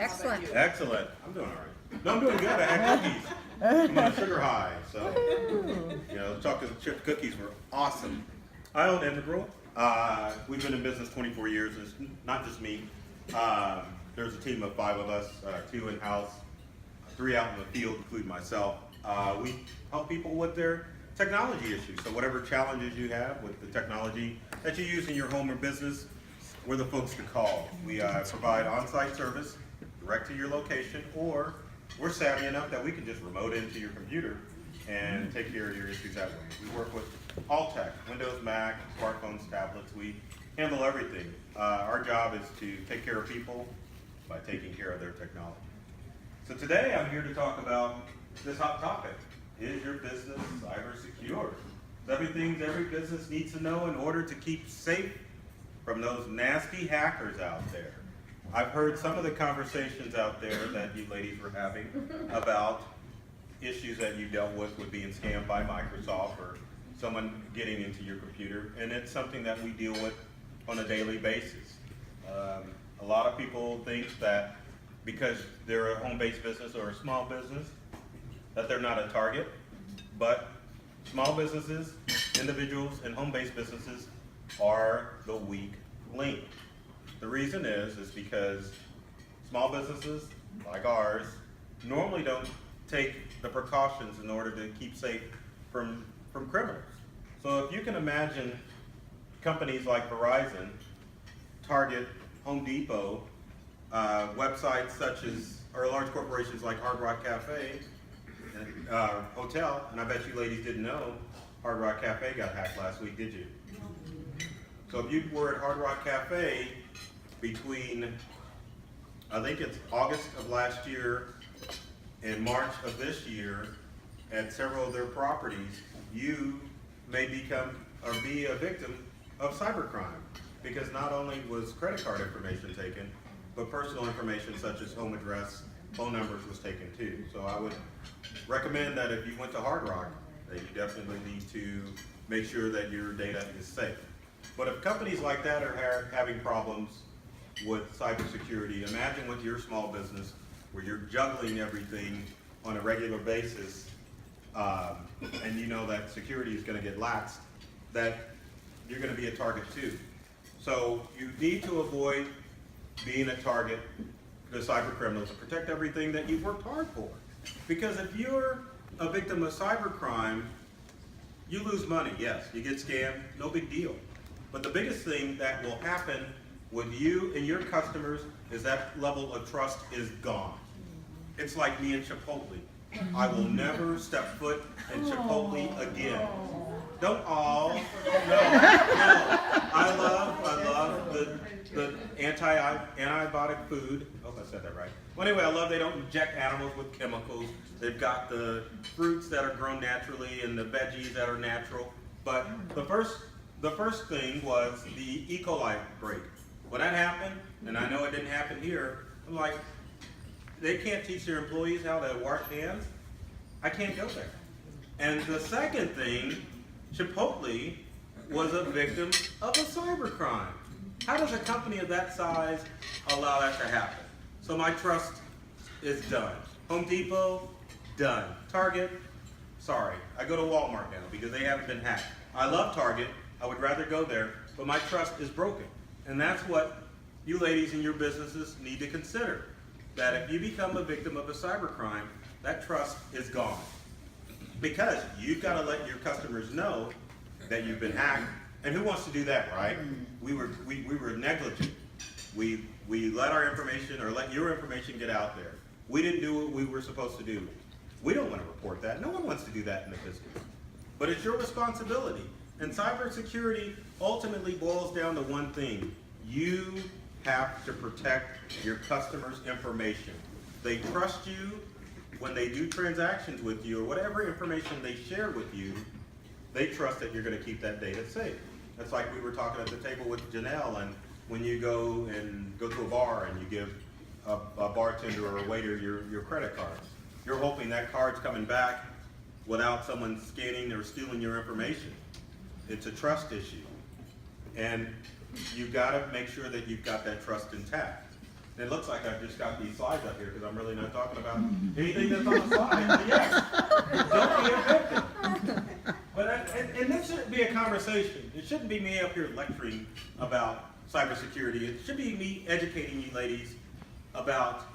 Excellent. Excellent. I'm doing all right. No, I'm doing good. I had cookies. I'm on a sugar high, so chocolate chip cookies were awesome. I own Integral. We've been in business 24 years. It's not just me. There's a team of 5 of us, 2 in-house, 3 out in the field, including myself. We help people with their technology issues. So whatever challenges you have with the technology that you use in your home or business, we're the folks to call. We provide on-site service direct to your location, or we're savvy enough that we can just remote into your computer and take care of your issues that way. We work with all tech, Windows, Mac, smartphones, tablets. We handle everything. Our job is to take care of people by taking care of their technology. So today I'm here to talk about this hot topic. Is your business cyber secure? It's everything every business needs to know in order to keep safe from those nasty hackers out there. I've heard some of the conversations out there that you ladies were having about issues that you dealt with being scammed by Microsoft or someone getting into your computer, and it's something that we deal with on a daily basis. A lot of people think that because they're a home-based business or a small business, that they're not a target, but small businesses, individuals, and home-based businesses are the weak link. The reason is because small businesses, like ours, normally don't take the precautions in order to keep safe from criminals. So if you can imagine companies like Verizon, Target, Home Depot, websites such as, or large corporations like Hard Rock Cafe, hotel, and I bet you ladies didn't know Hard Rock Cafe got hacked last week, did you? So if you were at Hard Rock Cafe between, I think it's August of last year and March of this year, at several of their properties, you may become or be a victim of cybercrime, because not only was credit card information taken, but personal information such as home address, phone numbers was taken too. So I would recommend that if you went to Hard Rock, that you definitely need to make sure that your data is safe. But if companies like that are having problems with cybersecurity, imagine with your small business where you're juggling everything on a regular basis, and you know that security is going to get laxed, that you're going to be a target too. So you need to avoid being a target to cyber criminals and protect everything that you've worked hard for. Because if you're a victim of cybercrime, you lose money. Yes, you get scammed, no big deal. But the biggest thing that will happen with you and your customers is that level of trust is gone. It's like me and Chipotle. I will never step foot in Chipotle again. Don't all. No. I love the antibiotic food. I hope I said that right. Well, anyway, I love they don't inject animals with chemicals. They've got the fruits that are grown naturally and the veggies that are natural. But the first thing was the Ecolife break. When that happened, and I know it didn't happen here, I'm like, they can't teach their employees how to wash hands. I can't go there. And the second thing, Chipotle was a victim of a cybercrime. How does a company of that size allow that to happen? So my trust is done. Home Depot, done. Target, sorry. I go to Walmart now because they haven't been hacked. I love Target. I would rather go there, but my trust is broken. And that's what you ladies in your businesses need to consider. That if you become a victim of a cybercrime, that trust is gone. Because you've got to let your customers know that you've been hacked. And who wants to do that, right? We were negligent. We let our information or let your information get out there. We didn't do what we were supposed to do. We don't want to report that. No one wants to do that in a business. But it's your responsibility. And cybersecurity ultimately boils down to one thing. You have to protect your customers' information. They trust you when they do transactions with you or whatever information they share with you. They trust that you're going to keep that data safe. That's like we were talking at the table with Janelle, and when you go to a bar and you give a bartender or a waiter your credit cards, you're hoping that card's coming back without someone scanning or stealing your information. It's a trust issue. And you've got to make sure that you've got that trust intact. It looks like I've just got these slides up here because I'm really not talking about anything that's on the slide. But yes, don't be a victim. But and this shouldn't be a conversation. It shouldn't be me up here lecturing about cybersecurity. It should be me educating you ladies about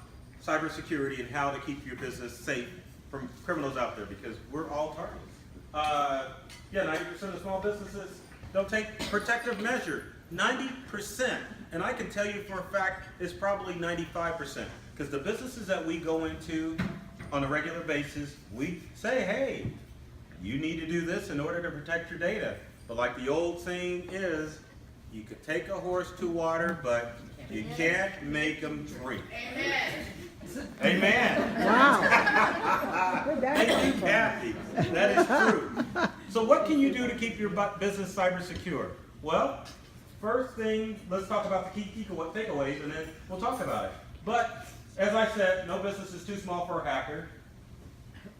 cybersecurity and how to keep your business safe from criminals out there, because we're all targets. Yeah, 90% of small businesses don't take protective measure. 90%. And I can tell you for a fact it's probably 95%. Because the businesses that we go into on a regular basis, we say, hey, you need to do this in order to protect your data. But like the old saying is, you could take a horse to water, but you can't make them drink. Amen. Amen. Wow. Thank you, Kathy. That is true. So what can you do to keep your business cyber secure? Well, first thing, let's talk about the key takeaways, and then we'll talk about it. But as I said, no business is too small for a hacker.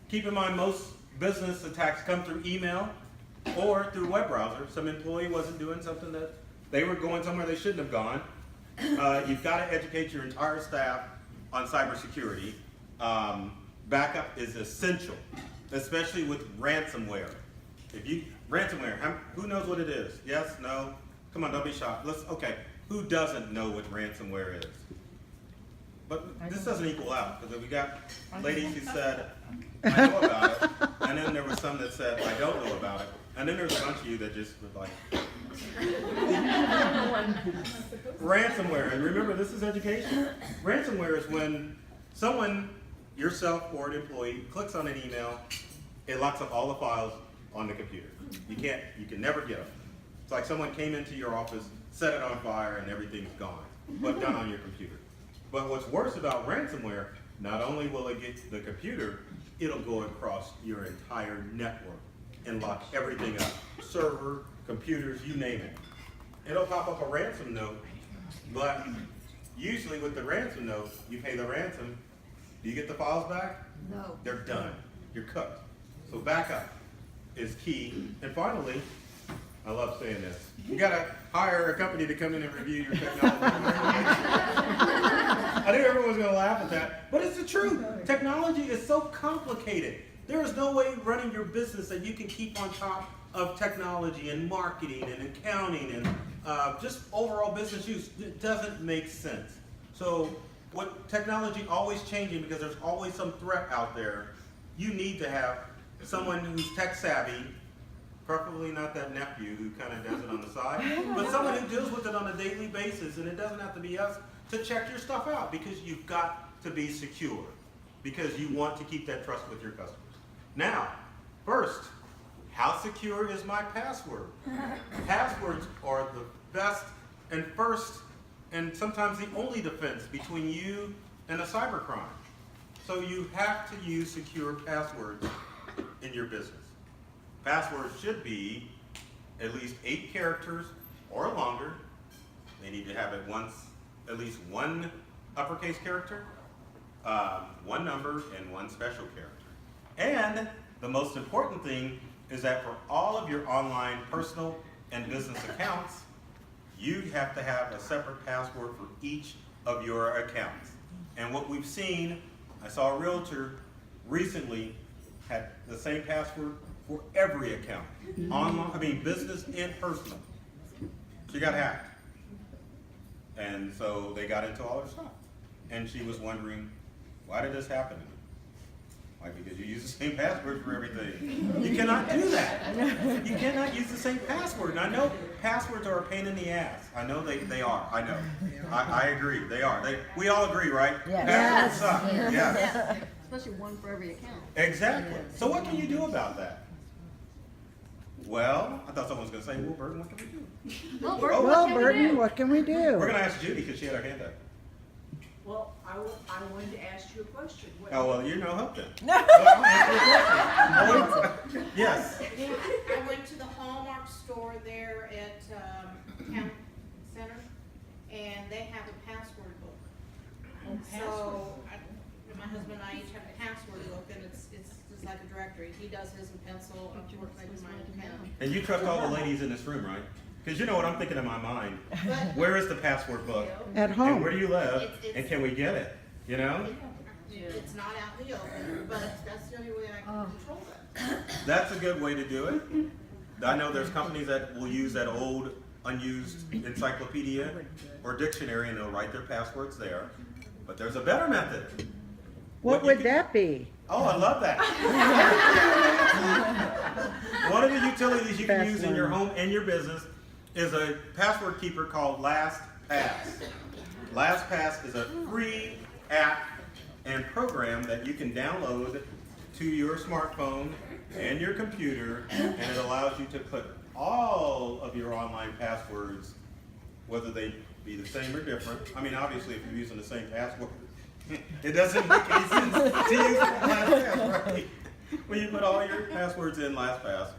Keep in mind, most business attacks come through email or through web browser. Some employee wasn't doing something that they were going somewhere they shouldn't have gone. You've got to educate your entire staff on cybersecurity. Backup is essential, especially with ransomware. Ransomware, who knows what it is? Yes, no? Come on, don't be shocked. Okay, who doesn't know what ransomware is? But this doesn't equal out, because we got ladies who said, I know about it, and then there was some that said, I don't know about it, and then there's a bunch of you that just were like, ransomware, and remember, this is education. Ransomware is when someone, yourself or an employee, clicks on an email, it locks up all the files on the computer. You can never get them. It's like someone came into your office, set it on fire, and everything's gone, but done on your computer. But what's worse about ransomware, not only will it get the computer, it'll go across your entire network and lock everything up. Server, computers, you name it. It'll pop up a ransom note, but usually with the ransom note, you pay the ransom. Do you get the files back? No. They're done. You're cooked. So backup is key. And finally, I love saying this, you gotta hire a company to come in and review your technology. I knew everyone was gonna laugh at that, but it's the truth. Technology is so complicated. There is no way running your business that you can keep on top of technology and marketing and accounting and just overall business use. It doesn't make sense. So what technology always changing, because there's always some threat out there, you need to have someone who's tech savvy, preferably not that nephew who kind of does it on the side, but someone who deals with it on a daily basis, and it doesn't have to be us, to check your stuff out, because you've got to be secure, because you want to keep that trust with your customers. Now, first, how secure is my password? Passwords are the best and first and sometimes the only defense between you and a cybercrime. So you have to use secure passwords in your business. Passwords should be at least 8 characters or longer. They need to have at least one uppercase character, one number, and one special character. And the most important thing is that for all of your online personal and business accounts, you have to have a separate password for each of your accounts. And what we've seen, I saw a realtor recently had the same password for every account, online, business and personal. She got hacked. And so they got into all her stuff. And she was wondering, why did this happen to me? Why? Because you use the same password for everything. You cannot do that. You cannot use the same password. And I know passwords are a pain in the ass. I know they are. I know. I agree. They are. We all agree, right? Yes. Passwords suck. Yes. Especially one for every account. Exactly. So what can you do about that? Well, I thought someone was going to say, well, Burton, what can we do? Well, Burton, Well, Burton, what can we do? We're going to ask Judy because she had her hand up. Well, I wanted to ask you a question. Oh, well, you're no help then. Well, I'll answer your question. Yes. I went to the Hallmark store there at Town Center, and they have a password book. So my husband and I each have a password book, and it's just like a directory. He does his in pencil, I work like mine in pen. And you trust all the ladies in this room, right? Because you know what I'm thinking in my mind. But Where is the password book? At And where home. do you live? It's- And can we get it? You know? it's not out in the open, but that's the only way I can control that. That's a good way to do it. I know there's companies that will use that old, unused encyclopedia or dictionary and they'll write their passwords there. But there's a better method. What you would can- that be? Oh, I love that. One of the utilities you can use in your home and your business is a password keeper called LastPass. LastPass is a free app and program that you can download to your smartphone and your computer, and it allows you to put all of your online passwords, whether they be the same or different. I mean, obviously, if you're using the same password, it doesn't make any sense to use LastPass, right? When you put all your passwords in LastPass,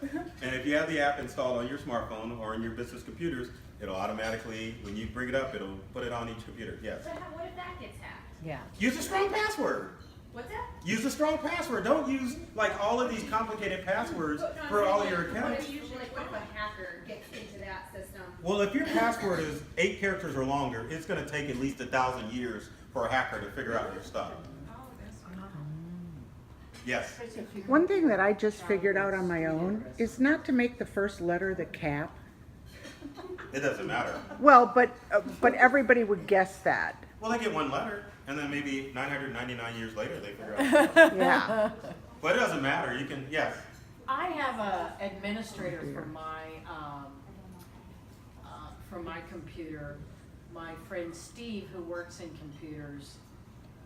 and if you have the app installed on your smartphone or in your business computers, it'll automatically, when you bring it up, it'll put it on each computer. Yes. So what if that gets hacked? Yeah. Use a strong password. What's that? Use a strong password. Don't use like all of these complicated passwords for all of your What accounts. if usually, what if a hacker gets into that system? Well, if your password is 8 characters or longer, it's going to take at least 1,000 years for a hacker to figure out your stuff. Yes. One thing that I just figured out on my own is not to make the first letter the cap. It doesn't matter. Well, but everybody would guess that. Well, they get one letter, and then maybe 999 years later they figure out. Yeah. But it doesn't matter. You can, yes. I have a administrator for my computer. My friend Steve, who works in computers,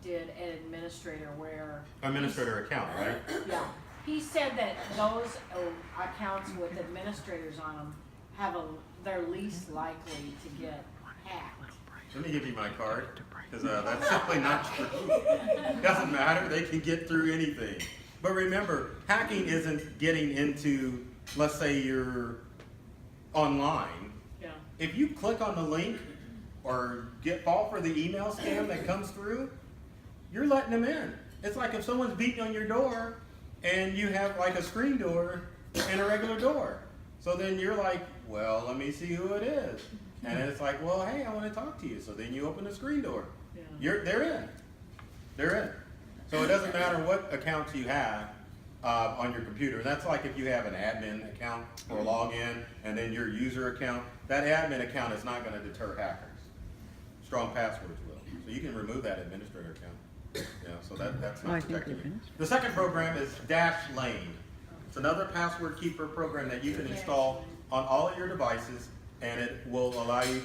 did an administrator where. Administrator account, right? Yeah. He said that those accounts with administrators on them they're least likely to get hacked. Let me give you my card, because that's simply not true. Doesn't matter. They can get through anything. But remember, hacking isn't getting into, let's say you're online. Yeah. If you click on the link or fall for the email scam that comes through, you're letting them in. It's like if someone's beating on your door and you have like a screen door and a regular door. So then you're like, well, let me see who it is. And it's like, well, hey, I want to talk to you. So then you open the screen door. Yeah. They're in. They're in. So it doesn't matter what accounts you have on your computer. And that's like if you have an admin account or login and then your user account. That admin account is not going to deter hackers. Strong passwords will. So you can remove that administrator account. So that's Oh, I not think protecting we're you. finished. The second program is Dashlane. It's another password keeper program that you can install on all of your devices, and it will allow you